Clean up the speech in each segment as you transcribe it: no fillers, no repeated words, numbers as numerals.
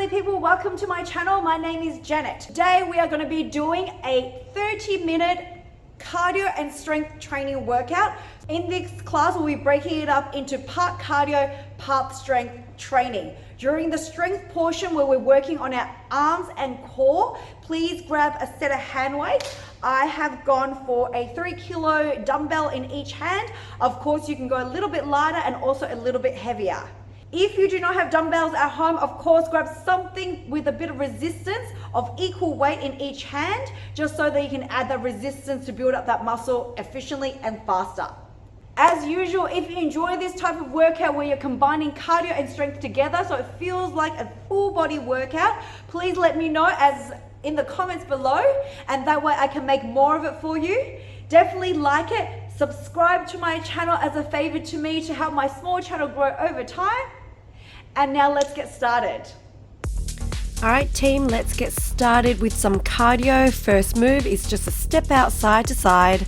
lovely people, welcome to my channel. My name is Janet. Today we are going to be doing a 30-minute cardio and strength training workout. In this class we'll be breaking it up into part cardio, part strength training. During the strength portion where we're working on our arms and core, please grab a set of hand weights. I have gone for a 3-kilo dumbbell in each hand. Of course you can go a little bit lighter and also a little bit heavier. If you do not have dumbbells at home, of course, grab something with a bit of resistance of equal weight in each hand, just so that you can add that resistance to build up that muscle efficiently and faster. As usual, if you enjoy this type of workout where you're combining cardio and strength together, so it feels like a full body workout, please let me know as in the comments below, and that way I can make more of it for you. Definitely like it, subscribe to my channel as a favor to me to help my small channel grow over time. And now let's get started. All right, team, let's get started with some cardio. First move is just a step out side to side.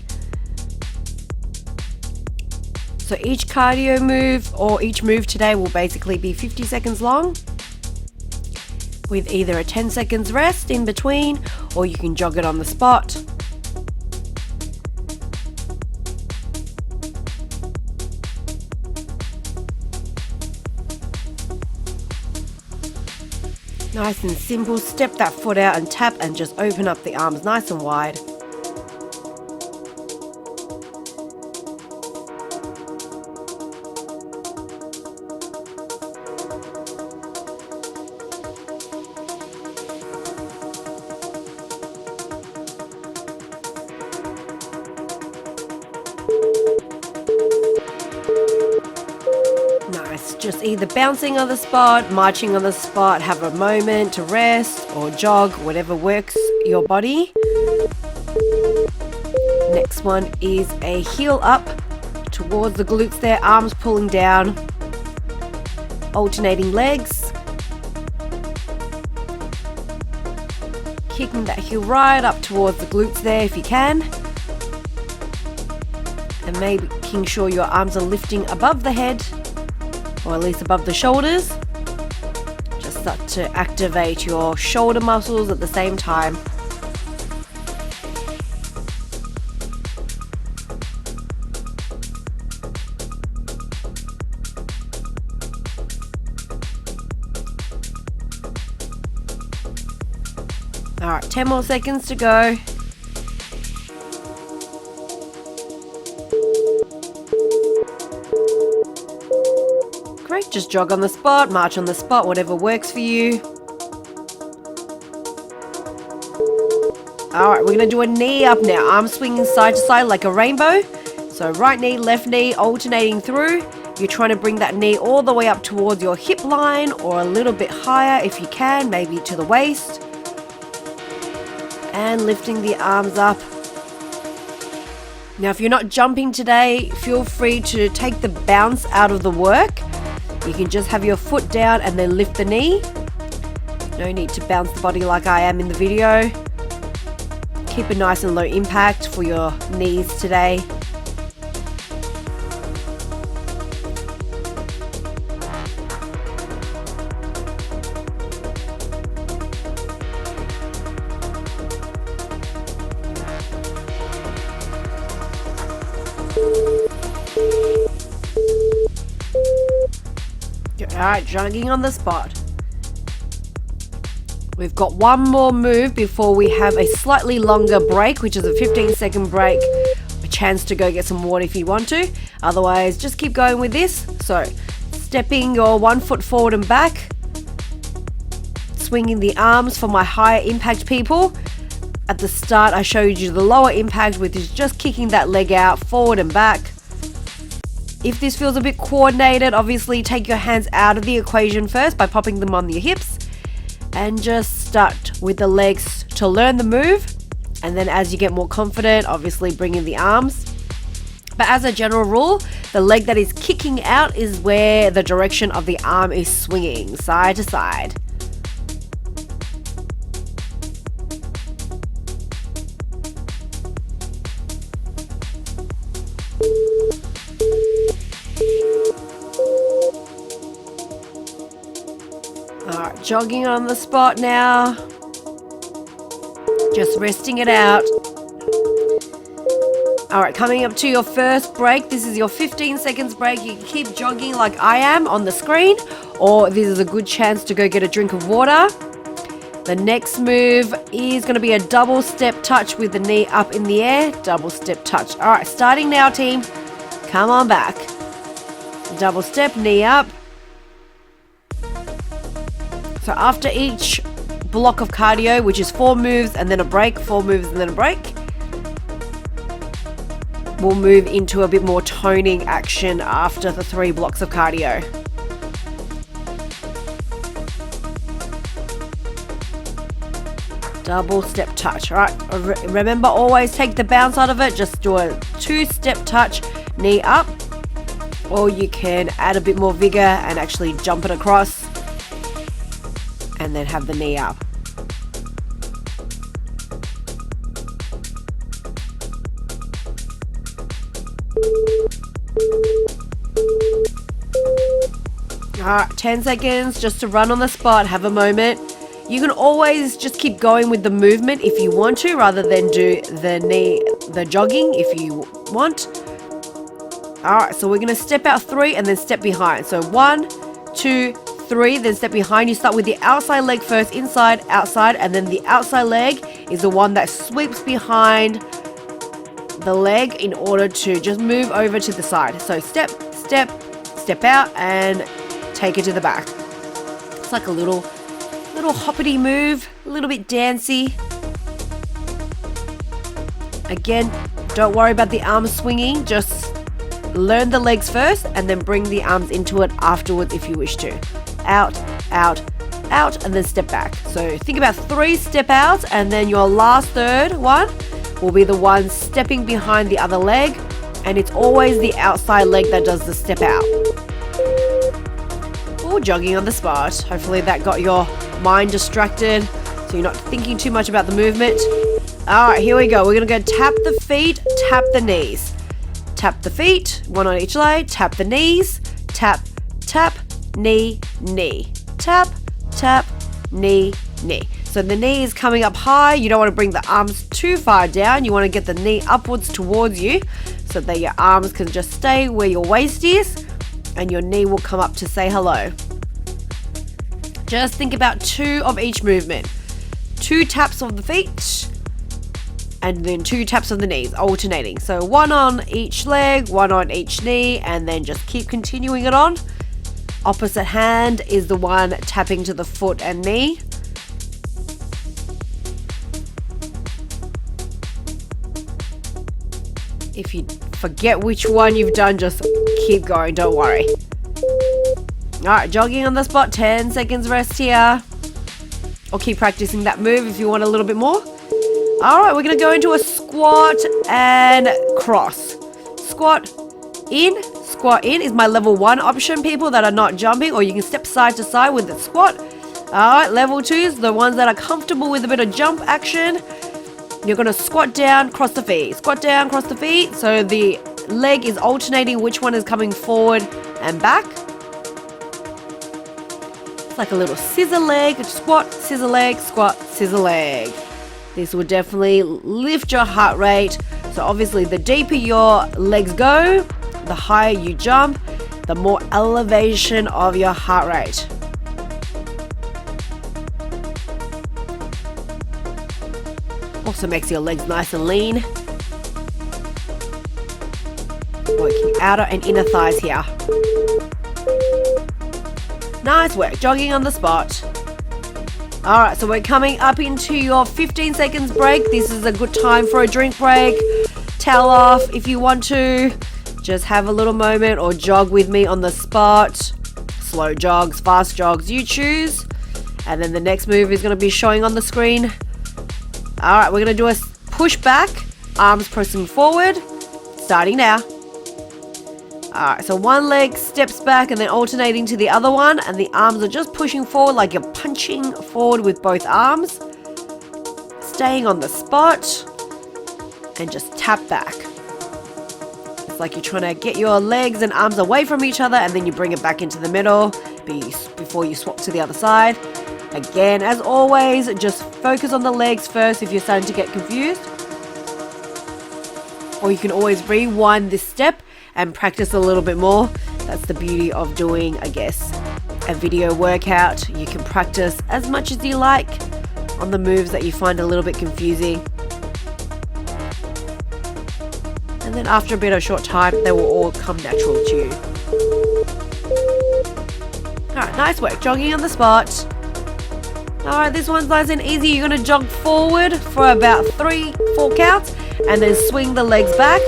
So each cardio move or each move today will basically be 50 seconds long with either a 10 seconds rest in between, or you can jog it on the spot. Nice and simple, step that foot out and tap and just open up the arms nice and wide. Nice, just either bouncing on the spot, marching on the spot, have a moment to rest or jog, whatever works your body. Next one is a heel up towards the glutes there, arms pulling down, alternating legs, kicking that heel right up towards the glutes there if you can, and making sure your arms are lifting above the head, or at least above the shoulders. Just start to activate your shoulder muscles at the same time. All right, 10 more seconds to go. Great, just jog on the spot, march on the spot, whatever works for you. All right, we're gonna do a knee up now. Arms swinging side to side like a rainbow. So right knee, left knee, alternating through. You're trying to bring that knee all the way up towards your hip line or a little bit higher if you can, maybe to the waist. And lifting the arms up. Now, if you're not jumping today, feel free to take the bounce out of the work. You can just have your foot down and then lift the knee. No need to bounce the body like I am in the video. Keep a nice and low impact for your knees today. Alright, jogging on the spot. We've got one more move before we have a slightly longer break, which is a 15-second break. A chance to go get some water if you want to. Otherwise, just keep going with this. So, stepping your one foot forward and back. Swinging the arms for my higher impact people. At the start, I showed you the lower impact, which is just kicking that leg out forward and back. If this feels a bit coordinated, obviously take your hands out of the equation first by popping them on your hips and just start with the legs to learn the move, and then as you get more confident, obviously bring in the arms. But as a general rule, the leg that is kicking out is where the direction of the arm is swinging side to side. Jogging on the spot now. Just resting it out. All right, coming up to your first break. This is your 15 seconds break. You can keep jogging like I am on the screen, or this is a good chance to go get a drink of water. The next move is going to be a double step touch with the knee up in the air. Double step touch. All right, starting now, team. Come on back. Double step, knee up. So after each block of cardio, which is 4 moves and then a break, 4 moves and then a break, we'll move into a bit more toning action after the 3 blocks of cardio. Double step touch. All right, remember, always take the bounce out of it. Just do a 2-step touch, knee up, or you can add a bit more vigor and actually jump it across and then have the knee up. Alright, 10 seconds just to run on the spot, have a moment. You can always just keep going with the movement if you want to, rather than do the jogging if you want. Alright, so we're going to step out 3 and then step behind. So 1, 2, 3, then step behind. You start with the outside leg first, inside, outside, and then the outside leg is the one that sweeps behind the leg in order to just move over to the side. So step, step, step out and take it to the back. It's like a little hoppity move, a little bit dancey. Again, don't worry about the arms swinging, just learn the legs first and then bring the arms into it afterwards if you wish to. Out, out, out, and then step back. So think about 3 step outs, and then your last third one will be the one stepping behind the other leg, and it's always the outside leg that does the step out. Or jogging on the spot. Hopefully that got your mind distracted so you're not thinking too much about the movement. Alright, here we go. We're going to go tap the feet, tap the knees. Tap the feet, one on each leg, tap the knees, tap, tap, knee, knee. Tap, tap, knee, knee. So the knee is coming up high. You don't want to bring the arms too far down. You want to get the knee upwards towards you so that your arms can just stay where your waist is and your knee will come up to say hello. Just think about 2 of each movement. 2 taps of the feet and then 2 taps of the knees, alternating. So 1 on each leg, 1 on each knee, and then just keep continuing it on. Opposite hand is the one tapping to the foot and knee. If you forget which one you've done, just keep going, don't worry. Alright, jogging on the spot, 10 seconds rest here. Or keep practicing that move if you want a little bit more. Alright, we're going to go into a squat and cross. Squat in is my level 1 option, people that are not jumping, or you can step side to side with the squat. Alright, level 2 is the ones that are comfortable with a bit of jump action. You're going to squat down, cross the feet. Squat down, cross the feet. So the leg is alternating which one is coming forward and back. It's like a little scissor leg. Squat, scissor leg, squat, scissor leg. This will definitely lift your heart rate. So obviously the deeper your legs go, the higher you jump, the more elevation of your heart rate. Also makes your legs nice and lean. Working outer and inner thighs here. Nice work, jogging on the spot. Alright, so we're coming up into your 15 seconds break. This is a good time for a drink break. Towel off if you want to. Just have a little moment or jog with me on the spot. Slow jogs, fast jogs, you choose. And then the next move is going to be showing on the screen. Alright, we're going to do a push back, arms pressing forward, starting now. Alright, so one leg steps back and then alternating to the other one, and the arms are just pushing forward like you're punching forward with both arms. Staying on the spot and just tap back. It's like you're trying to get your legs and arms away from each other and then you bring it back into the middle before you swap to the other side. Again, as always, just focus on the legs first if you're starting to get confused. Or you can always rewind this step and practice a little bit more. That's the beauty of doing, I guess, a video workout. You can practice as much as you like on the moves that you find a little bit confusing. And then after a bit of short time, they will all come natural to you. Alright, nice work. Jogging on the spot. Alright, this one's nice and easy. You're going to jog forward for about 3-4 counts and then swing the legs back.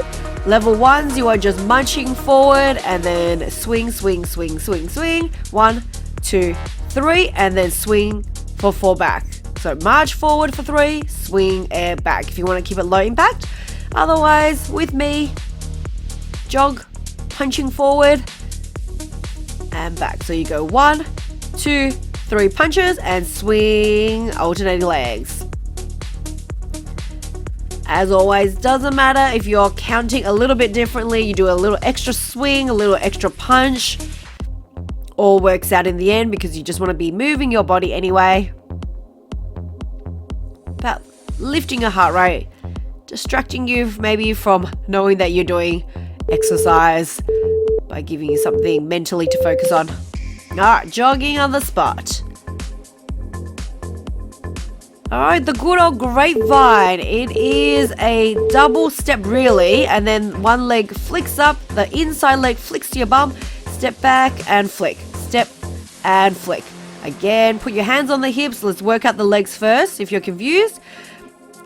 Level 1s, you are just munching forward and then swing, swing, swing, swing, swing. 1, 2, 3, and then swing for 4 back. So march forward for 3, swing and back if you want to keep it low impact. Otherwise, with me, jog, punching forward and back. So you go 1, 2, 3 punches and swing, alternating legs. As always, doesn't matter if you're counting a little bit differently, you do a little extra swing, a little extra punch, all works out in the end because you just want to be moving your body anyway. About lifting your heart rate, distracting you maybe from knowing that you're doing exercise by giving you something mentally to focus on. Alright, jogging on the spot. Alright, the good old grapevine. It is a double step really, and then one leg flicks up, the inside leg flicks to your bum, step back and flick, step and flick. Again, put your hands on the hips. Let's work out the legs first if you're confused.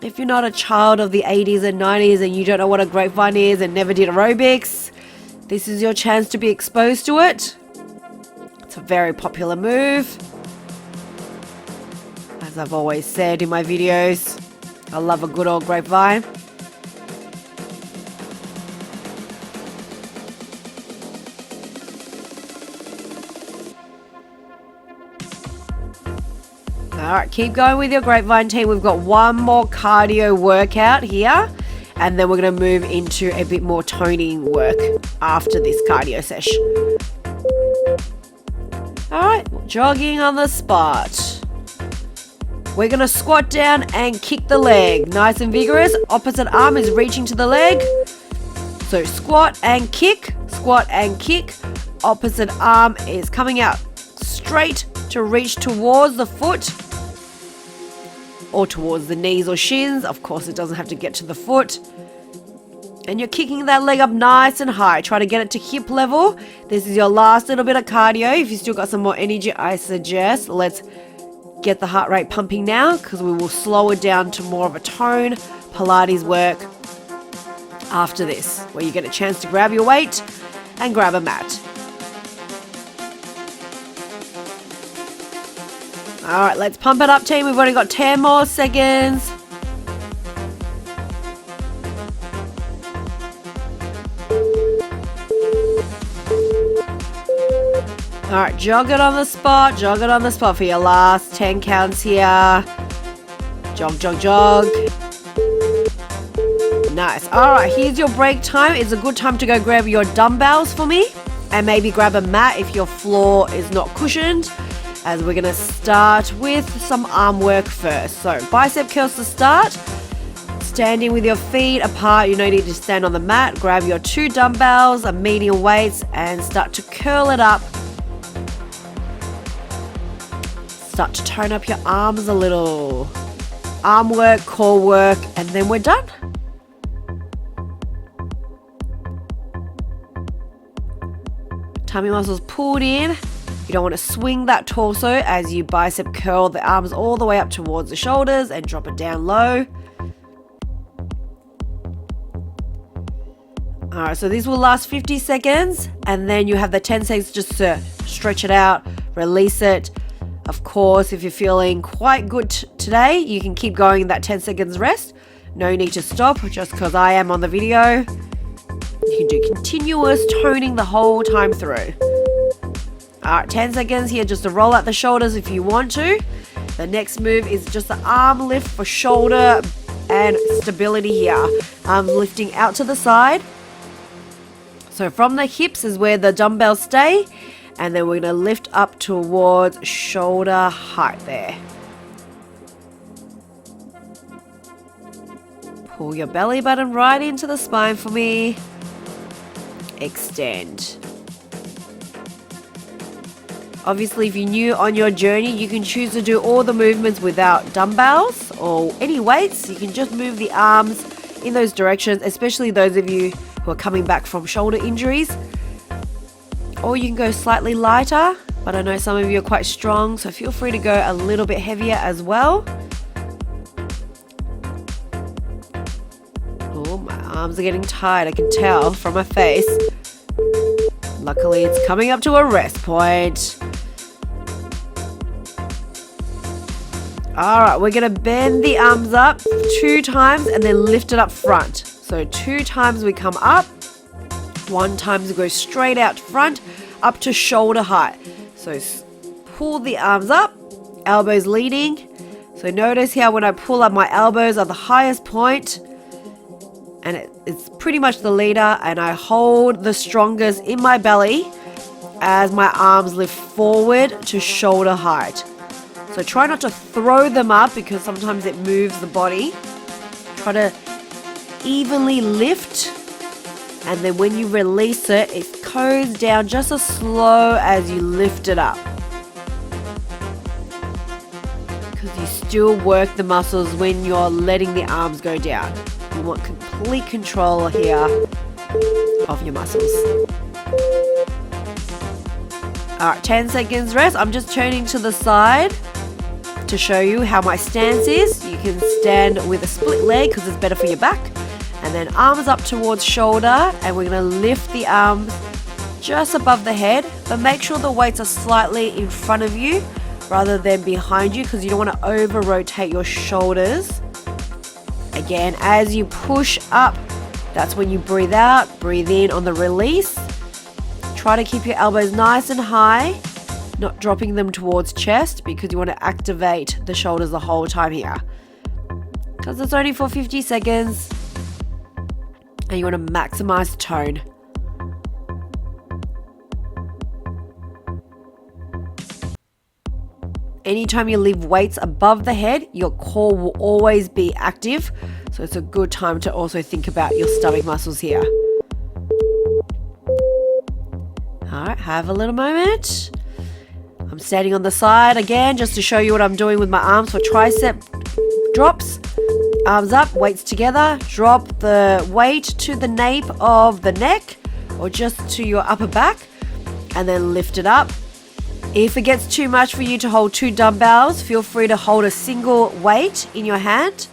If you're not a child of the 80s and 90s and you don't know what a grapevine is and never did aerobics, this is your chance to be exposed to it. It's a very popular move. As I've always said in my videos, I love a good old grapevine. Alright, keep going with your grapevine team. We've got one more cardio workout here, and then we're going to move into a bit more toning work after this cardio session. Alright, jogging on the spot. We're going to squat down and kick the leg. Nice and vigorous. Opposite arm is reaching to the leg. So squat and kick, squat and kick. Opposite arm is coming out straight to reach towards the foot or towards the knees or shins. Of course, it doesn't have to get to the foot. And you're kicking that leg up nice and high. Try to get it to hip level. This is your last little bit of cardio. If you still got some more energy, I suggest let's get the heart rate pumping now because we will slow it down to more of a tone Pilates work after this, where you get a chance to grab your weight and grab a mat. Alright, let's pump it up, team. We've only got 10 more seconds. Alright, jog it on the spot. Jog it on the spot for your last 10 counts here. Jog, jog, jog. Nice. Alright, here's your break time. It's a good time to go grab your dumbbells for me. And maybe grab a mat if your floor is not cushioned. As we're going to start with some arm work first. So, bicep curls to start. Standing with your feet apart. You don't need to stand on the mat. Grab your 2 dumbbells, a medium weights, and start to curl it up. Start to tone up your arms a little. Arm work, core work, and then we're done. Tummy muscles pulled in. You don't want to swing that torso as you bicep curl the arms all the way up towards the shoulders and drop it down low. Alright, so this will last 50 seconds and then you have the 10 seconds just to stretch it out, release it. Of course, if you're feeling quite good today, you can keep going that 10 seconds rest. No need to stop just because I am on the video. You can do continuous toning the whole time through. Alright, 10 seconds here just to roll out the shoulders if you want to. The next move is just the arm lift for shoulder and stability here. Arms lifting out to the side. So from the hips is where the dumbbells stay. And then we're going to lift up towards shoulder height there. Pull your belly button right into the spine for me. Extend. Obviously, if you're new on your journey, you can choose to do all the movements without dumbbells or any weights. You can just move the arms in those directions, especially those of you who are coming back from shoulder injuries. Or you can go slightly lighter, but I know some of you are quite strong, so feel free to go a little bit heavier as well. Oh, my arms are getting tired, I can tell from my face. Luckily, it's coming up to a rest point. All right, we're going to bend the arms up 2 times and then lift it up front. So 2 times we come up, 1 time we go straight out front, up to shoulder height. So pull the arms up, elbows leading. So notice here when I pull up, my elbows are the highest point, and it's pretty much the leader, and I hold the strongest in my belly as my arms lift forward to shoulder height. So try not to throw them up because sometimes it moves the body. Try to evenly lift, and then when you release it, it goes down just as slow as you lift it up. Because you still work the muscles when you're letting the arms go down. You want complete control here of your muscles. Alright, 10 seconds rest. I'm just turning to the side to show you how my stance is. You can stand with a split leg because it's better for your back. And then arms up towards shoulder, and we're going to lift the arms just above the head, but make sure the weights are slightly in front of you rather than behind you because you don't want to over rotate your shoulders. Again, as you push up, that's when you breathe out, breathe in on the release. Try to keep your elbows nice and high, not dropping them towards chest because you want to activate the shoulders the whole time here. Because it's only for 50 seconds and you want to maximize tone. Anytime you leave weights above the head, your core will always be active. So it's a good time to also think about your stomach muscles here. All right, have a little moment. I'm standing on the side again just to show you what I'm doing with my arms for tricep drops. Arms up, weights together. Drop the weight to the nape of the neck or just to your upper back and then lift it up. If it gets too much for you to hold 2 dumbbells, feel free to hold a single weight in your hand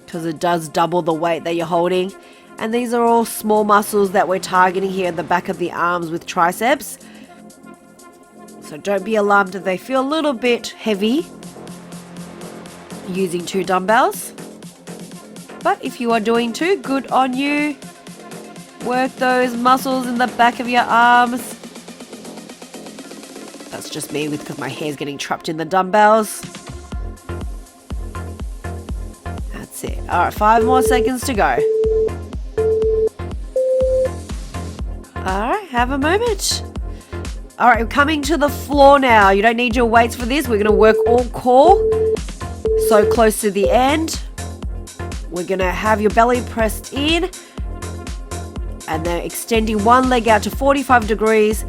because it does double the weight that you're holding. And these are all small muscles that we're targeting here at the back of the arms with triceps. So don't be alarmed if they feel a little bit heavy using 2 dumbbells. But if you are doing 2, good on you. Work those muscles in the back of your arms. That's just me because my hair's getting trapped in the dumbbells. That's it. All right, 5 more seconds to go. All right, have a moment. All right, we're coming to the floor now. You don't need your weights for this. We're going to work all core. So close to the end. We're going to have your belly pressed in. And then extending one leg out to 45 degrees.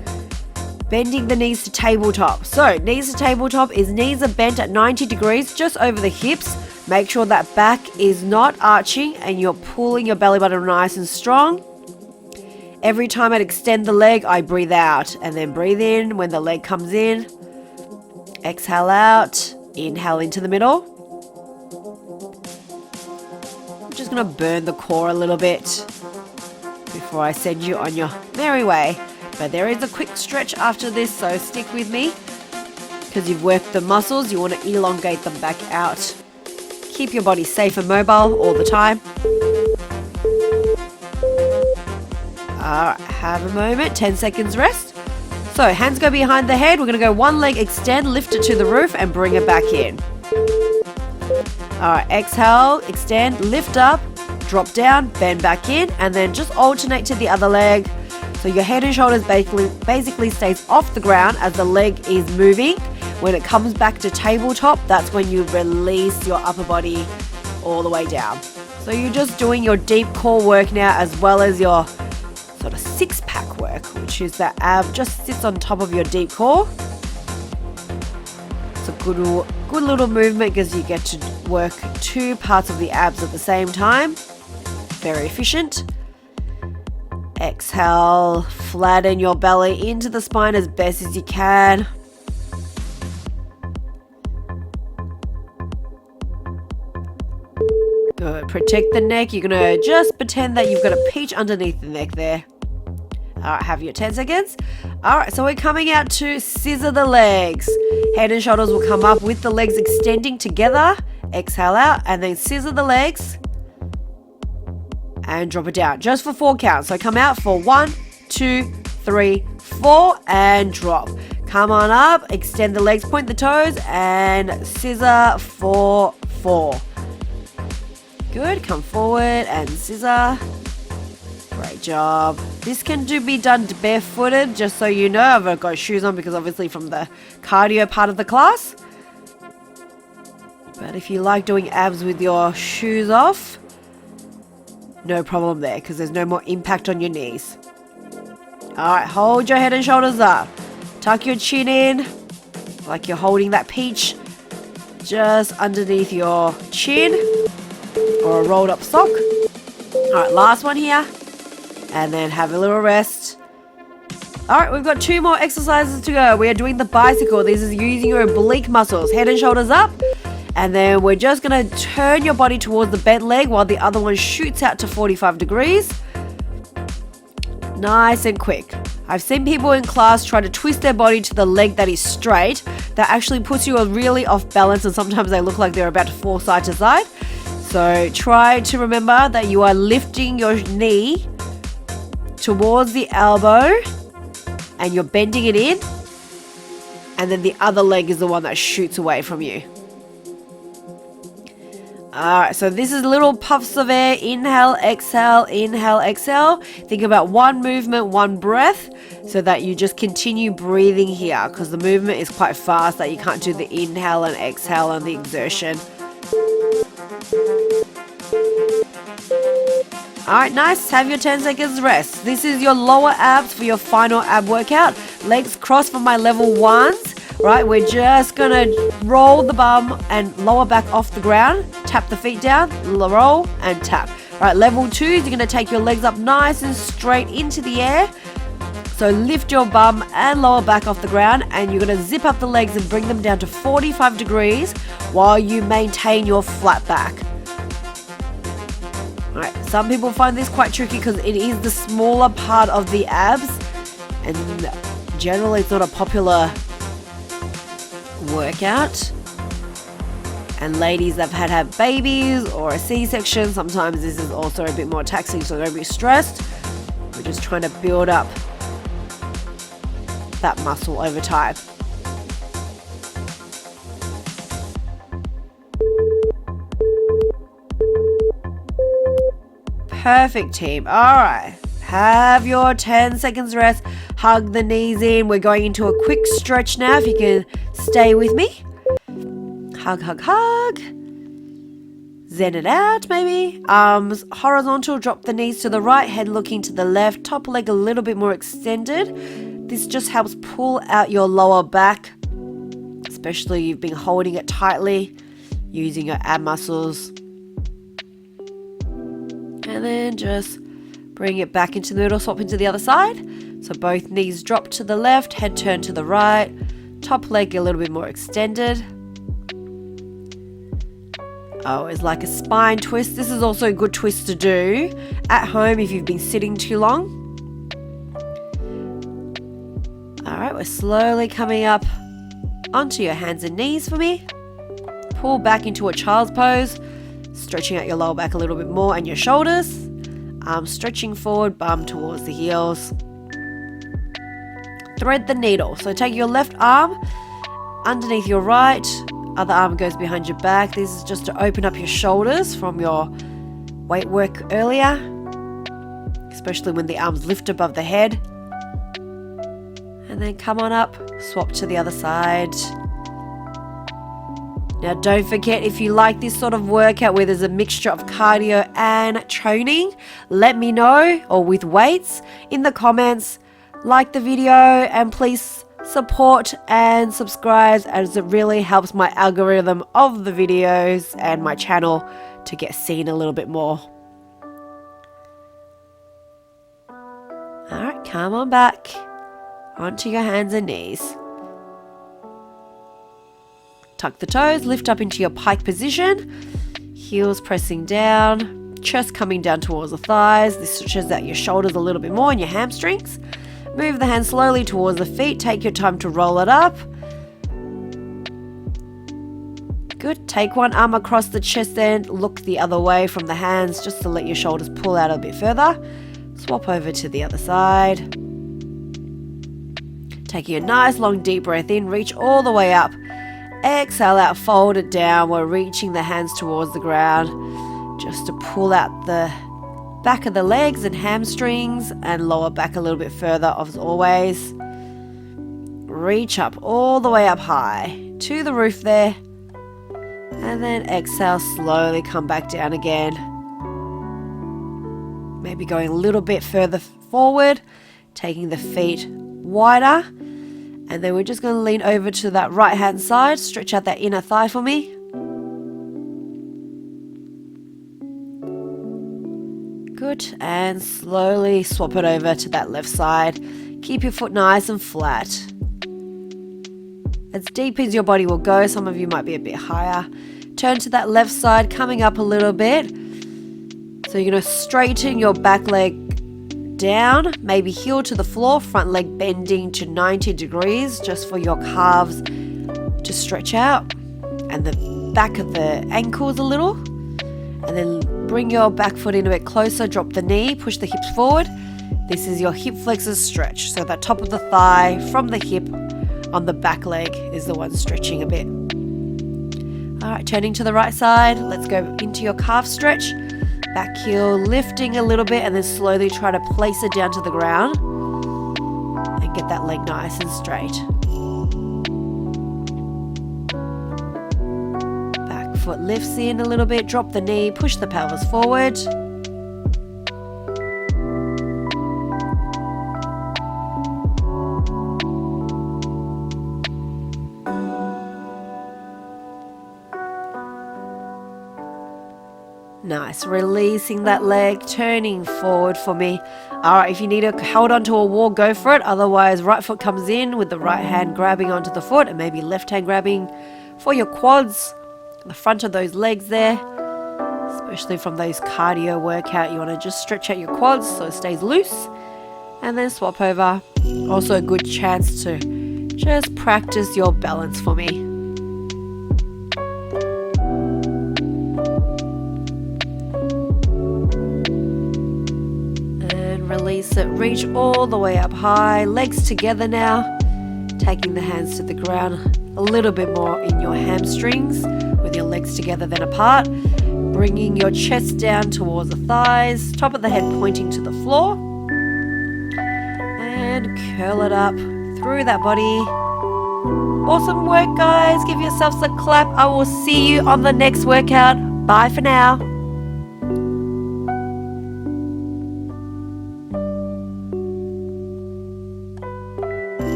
Bending the knees to tabletop. So knees to tabletop is knees are bent at 90 degrees just over the hips. Make sure that back is not arching and you're pulling your belly button nice and strong. Every time I extend the leg, I breathe out and then breathe in when the leg comes in. Exhale out, inhale into the middle. I'm just going to burn the core a little bit before I send you on your merry way. But there is a quick stretch after this, so stick with me. Because you've worked the muscles, you want to elongate them back out. Keep your body safe and mobile all the time. Alright, have a moment, 10 seconds rest. So hands go behind the head. We're going to go one leg extend, lift it to the roof and bring it back in. Alright, exhale, extend, lift up, drop down, bend back in, and then just alternate to the other leg. So your head and shoulders basically stays off the ground as the leg is moving. When it comes back to tabletop, that's when you release your upper body all the way down. So you're just doing your deep core work now, as well as your sort of six-pack work, which is that ab just sits on top of your deep core. It's a good little movement because you get to work two parts of the abs at the same time. Very efficient. Exhale, flatten your belly into the spine as best as you can. Good. Protect the neck. You're going to just pretend that you've got a peach underneath the neck there. Alright, have your 10 seconds. Alright, so we're coming out to scissor the legs. Head and shoulders will come up with the legs extending together. Exhale out and then scissor the legs. And drop it down just for 4 counts. So come out for 1, 2, 3, 4 and drop. Come on up, extend the legs, point the toes and scissor for 4. Good, come forward and scissor. Great job. This can be done barefooted, just so you know. I've got shoes on because obviously from the cardio part of the class. But if you like doing abs with your shoes off, no problem there because there's no more impact on your knees. Alright, hold your head and shoulders up. Tuck your chin in like you're holding that peach just underneath your chin or a rolled up sock. Alright, last one here. And then have a little rest. Alright, we've got 2 more exercises to go. We are doing the bicycle. This is using your oblique muscles. Head and shoulders up. And then we're just going to turn your body towards the bent leg while the other one shoots out to 45 degrees. Nice and quick. I've seen people in class try to twist their body to the leg that is straight. That actually puts you really off balance and sometimes they look like they're about to fall side to side. So try to remember that you are lifting your knee towards the elbow and you're bending it in, and then the other leg is the one that shoots away from you. Alright, so this is little puffs of air. Inhale, exhale, inhale, exhale. Think about one movement, one breath, so that you just continue breathing here because the movement is quite fast that you can't do the inhale and exhale and the exertion. Alright, nice. Have your 10 seconds rest. This is your lower abs for your final ab workout. Legs crossed for my level 1s. Right, we're just going to roll the bum and lower back off the ground. Tap the feet down, roll and tap. Right, level 2s, you're going to take your legs up nice and straight into the air. So lift your bum and lower back off the ground and you're going to zip up the legs and bring them down to 45 degrees while you maintain your flat back. Alright, some people find this quite tricky because it is the smaller part of the abs and generally it's not a popular workout. And ladies that have had babies or a C-section, sometimes this is also a bit more taxing, so don't be stressed. We're just trying to build up that muscle over time. Perfect, team. Alright, have your 10 seconds rest. Hug the knees in. We're going into a quick stretch now, if you can stay with me. Hug, hug, hug. Zen it out, maybe. Arms horizontal, drop the knees to the right, head looking to the left, top leg a little bit more extended. This just helps pull out your lower back, especially if you've been holding it tightly, using your ab muscles. And then just bring it back into the middle, swap into the other side. So both knees drop to the left, head turn to the right, top leg a little bit more extended. Oh, it's like a spine twist. This is also a good twist to do at home if you've been sitting too long. Alright, we're slowly coming up onto your hands and knees for me. Pull back into a child's pose. Stretching out your lower back a little bit more and your shoulders. Arms stretching forward, bum towards the heels. Thread the needle. So take your left arm underneath your right. Other arm goes behind your back. This is just to open up your shoulders from your weight work earlier. especially when the arms lift above the head. And then come on up, swap to the other side. Now don't forget, if you like this sort of workout where there's a mixture of cardio and training, let me know, or with weights, in the comments. Like the video and please support and subscribe, as it really helps my algorithm of the videos and my channel to get seen a little bit more. Alright, come on back onto your hands and knees. Tuck the toes, lift up into your pike position, heels pressing down, chest coming down towards the thighs. This stretches out your shoulders a little bit more and your hamstrings. Move the hands slowly towards the feet, take your time to roll it up. Good, take one arm across the chest end, look the other way from the hands just to let your shoulders pull out a bit further. Swap over to the other side. Taking a nice long deep breath in, reach all the way up. Exhale out, fold it down. We're reaching the hands towards the ground just to pull out the back of the legs and hamstrings and lower back a little bit further as always. Reach up all the way up high to the roof there. And then exhale, slowly come back down again. Maybe going a little bit further forward, taking the feet wider. And then we're just going to lean over to that right hand side, stretch out that inner thigh for me. Good, and slowly swap it over to that left side. Keep your foot nice and flat. As deep as your body will go, some of you might be a bit higher. Turn to that left side, coming up a little bit. So you're going to straighten your back leg down, maybe heel to the floor, front leg bending to 90 degrees just for your calves to stretch out, and the back of the ankles a little. And then bring your back foot in a bit closer, drop the knee, push the hips forward. This is your hip flexors stretch. So that top of the thigh from the hip on the back leg is the one stretching a bit. All right, turning to the right side, let's go into your calf stretch. Back heel lifting a little bit and then slowly try to place it down to the ground and get that leg nice and straight. Back foot lifts in a little bit, drop the knee, push the pelvis forward. Nice, releasing that leg, turning forward for me. All right, if you need to hold onto a wall, go for it. Otherwise, right foot comes in with the right hand grabbing onto the foot and maybe left hand grabbing for your quads, the front of those legs there. Especially from those cardio workout, you want to just stretch out your quads so it stays loose. And then swap over. Also a good chance to just practice your balance for me. Release it, reach all the way up high, legs together now, taking the hands to the ground a little bit more in your hamstrings with your legs together then apart, bringing your chest down towards the thighs, top of the head pointing to the floor, and curl it up through that body. Awesome work, guys. Give yourselves a clap. I will see you on the next workout. Bye for now.